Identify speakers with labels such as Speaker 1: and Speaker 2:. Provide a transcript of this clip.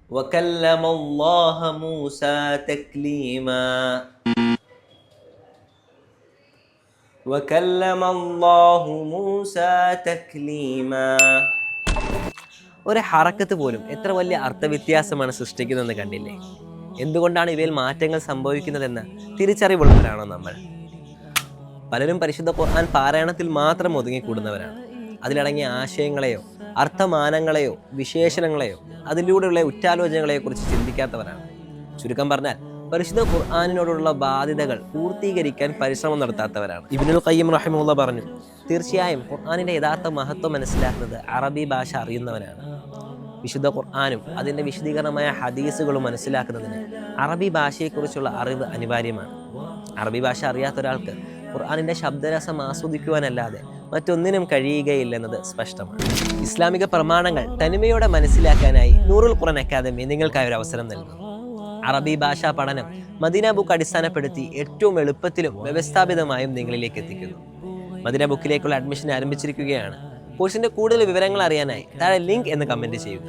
Speaker 1: وكلم الله موسى تكليما وكلم الله موسى تكليما. ഒരു ഹറക്കത്ത് പോലും എത്ര വലിയ അർത്ഥവ്യത്യാസമാണ് സൃഷ്ടിക്കുന്നതെന്ന് കണ്ടില്ലേ? എന്തുകൊണ്ടാണ് ഇവയിൽ മാറ്റങ്ങൾ സംഭവിക്കുന്നതെന്ന് തിരിച്ചറിവുള്ളവരാണോ നമ്മൾ? പലരും പരിശുദ്ധ ഖുർആൻ പാരായണത്തിൽ മാത്രം ഒതുങ്ങിക്കൂടുന്നവരാണ്. അതിലടങ്ങിയ ആശയങ്ങളെയോ അർത്ഥമാനങ്ങളെയോ വിശേഷണങ്ങളെയോ അതിലൂടെയുള്ള ഉറ്റാലോചനകളെയോ കുറിച്ച് ചിന്തിക്കാത്തവരാണ്. ചുരുക്കം പറഞ്ഞാൽ പരിശുദ്ധ ഖുർആനിനോടുള്ള ബാധ്യതകൾ പൂർത്തീകരിക്കാൻ പരിശ്രമം നടത്താത്തവരാണ്. ഇബ്നുൽ ഖയ്യിം റഹിമഹുല്ലാ പറഞ്ഞു, തീർച്ചയായും ഖുർആനിൻ്റെ യഥാർത്ഥ മഹത്വം മനസ്സിലാക്കുന്നത് അറബി ഭാഷ അറിയുന്നവനാണ്. വിശുദ്ധ ഖുർആനും അതിൻ്റെ വിശദീകരണമായ ഹദീസുകളും മനസ്സിലാക്കുന്നതിന് അറബി ഭാഷയെക്കുറിച്ചുള്ള അറിവ് അനിവാര്യമാണ്. അറബി ഭാഷ അറിയാത്ത ഒരാൾക്ക് ഖുർആനിൻ്റെ ശബ്ദരസം ആസ്വദിക്കുവാനല്ലാതെ മറ്റൊന്നിനും കഴിയുകയില്ലെന്നത് സ്പഷ്ടമാണ്. ഇസ്ലാമിക പ്രമാണങ്ങൾ തനിമയോടെ മനസ്സിലാക്കാനായി നൂറുൽ ഖുർആൻ അക്കാദമി നിങ്ങൾക്കായി ഒരു അവസരം നൽകുന്നു. അറബി ഭാഷാ പഠനം മദീന ബുക്ക് അടിസ്ഥാനപ്പെടുത്തി ഏറ്റവും എളുപ്പത്തിലും വ്യവസ്ഥാപിതമായും നിങ്ങളിലേക്ക് എത്തിക്കുന്നു. മദീന ബുക്കിലേക്കുള്ള അഡ്മിഷൻ ആരംഭിച്ചിരിക്കുകയാണ്. കോഴ്സിന്റെ കൂടുതൽ വിവരങ്ങൾ അറിയാനായി താഴെ ലിങ്ക് എന്ന് കമന്റ് ചെയ്യുക.